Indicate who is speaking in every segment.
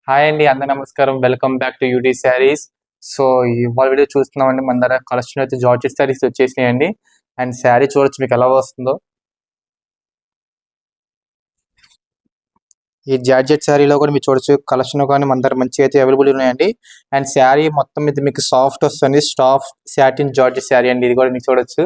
Speaker 1: Hi అండి, అందరూ నమస్కారం. Welcome back to UT sarees. So ఇవాళ వీడియో చూస్తున్నామండి. మన దగ్గర కలెక్షన్ అయితే జార్జెట్ శారీస్ వచ్చేసినాయండి. అండ్ శారీ చూడొచ్చు మీకు ఎలా వస్తుందో. ఈ జార్జెట్ శారీలో కూడా మీరు చూడొచ్చు కలెక్షన్ కానీ మన దగ్గర మంచి అయితే అవైలబుల్ ఉన్నాయండి. అండ్ శారీ మొత్తం మీద మీకు సాఫ్ట్ వస్తుంది. సాఫ్ట్ సాటిన్ జార్జెట్ శారీ అండి. ఇది కూడా మీకు చూడొచ్చు.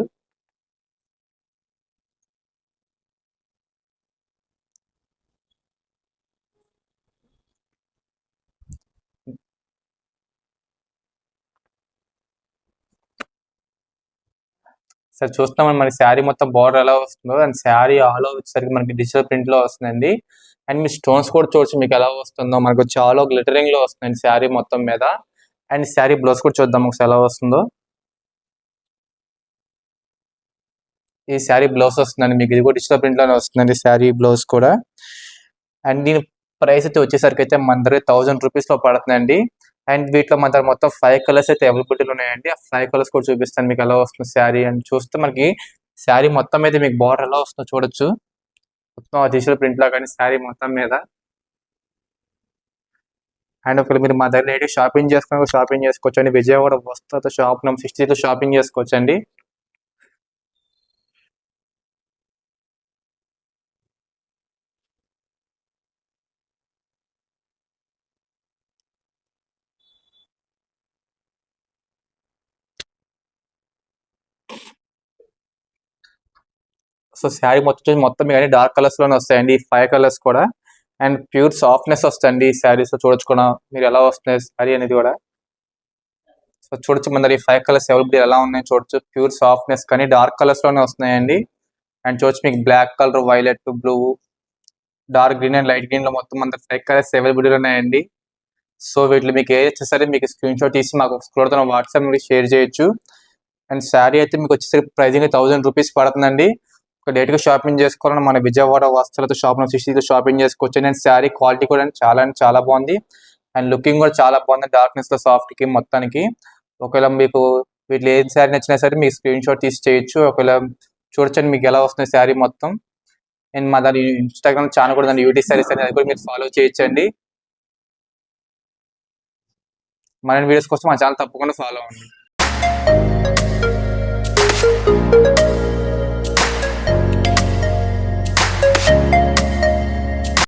Speaker 1: సరే చూస్తామని మనకి శారీ మొత్తం బార్డర్ ఎలా వస్తుందో. అండ్ శారీ ఆల్ ఓవర్ వచ్చేసరికి మనకి డిజిటల్ ప్రింట్ లో వస్తుందండి. అండ్ మీ స్టోన్స్ కూడా చూడొచ్చు మీకు ఎలా వస్తుందో. మనకు చాలా గ్లిటరింగ్ లో వస్తుందండి శారీ మొత్తం మీద. అండ్ శారీ బ్లౌజ్ కూడా చూద్దాం ఒకసారి ఎలా వస్తుందో. ఈ శారీ బ్లౌజ్ వస్తుందండి మీకు. ఇది కూడా డిజిటల్ ప్రింట్ లోనే వస్తుందండి శారీ బ్లౌజ్ కూడా. అండ్ దీని ప్రైస్ అయితే వచ్చేసరికి అయితే మన దగ్గర 1000 రూపీస్ లో పడుతుందండి. అండ్ వీటిలో మన దగ్గర మొత్తం 5 కలర్స్ అయితే అవైలబిలిటీలో ఉన్నాయండి. ఆ 5 కలర్స్ కూడా చూపిస్తాను మీకు ఎలా వస్తుంది శారీ. అండ్ చూస్తే మనకి శారీ మొత్తం మీద మీకు బార్డర్ ఎలా వస్తుందో చూడొచ్చు. మొత్తం డిజిటల్ ప్రింట్ లా కానీ శారీ మొత్తం మీద. అండ్ ఒకవేళ మీరు మా దగ్గర షాపింగ్ షాపింగ్ చేసుకోవచ్చు అండి. విజయవాడ వస్త్ర షాప్ నెంబర్ 60 షాపింగ్ చేసుకోవచ్చు అండి. సో శారీ మొత్తం కానీ డార్క్ కలర్స్ లోనే వస్తాయండి ఈ 5 కలర్స్ కూడా. అండ్ ప్యూర్ సాఫ్ట్నెస్ వస్తాయండి ఈ శారీస్ లో చూడొచ్చు కూడా మీరు ఎలా వస్తున్నాయి శారీ అనేది కూడా. సో చూడొచ్చు మన ఈ 5 కలర్స్ అవైలబిలిటీ ఎలా ఉన్నాయి చూడొచ్చు. ప్యూర్ సాఫ్ట్నెస్ కానీ డార్క్ కలర్స్ లోనే వస్తున్నాయండి. అండ్ చూడొచ్చు మీకు black colour, violet, blue, dark green and light green లో మొత్తం మన 5 కలర్స్ అవైలబిలిటీ ఉన్నాయండి. సో వీటిలో మీకు ఏది వచ్చేసరి మీకు స్క్రీన్ షాట్ తీసి మాకు స్క్రోల్ వాట్సాప్ నుండి షేర్ చేయొచ్చు. అండ్ శారీ అయితే మీకు వచ్చేసరికి ప్రైజింగ్ 1000 రూపీస్ పడుతుందండి. ఒక డేట్ గా షాపింగ్ చేసుకోవాలని మన విజయవాడ వస్త్రాలతో షాప్ 60 షాపింగ్ చేసుకోవచ్చు. అండ్ శారీ క్వాలిటీ కూడా చాలా బాగుంది. అండ్ లుకింగ్ కూడా చాలా బాగుంది. డార్క్నెస్ లో సాఫ్ట్ కి మొత్తానికి. ఒకవేళ మీకు వీటిలో ఏది శారీ నచ్చినా సరే మీకు స్క్రీన్ షాట్ తీసి చేయొచ్చు. ఒకవేళ చూడొచ్చండి మీకు ఎలా వస్తుంది శారీ మొత్తం. అండ్ మా దాని ఇన్స్టాగ్రామ్ ఛానల్ కూడా దాని యూటీ శారీస్ అనేది కూడా మీరు ఫాలో చేయొచ్చండి. మరిన్ని వీడియోస్ కోసం మా ఛానల్ తప్పకుండా ఫాలో అవ్వండి.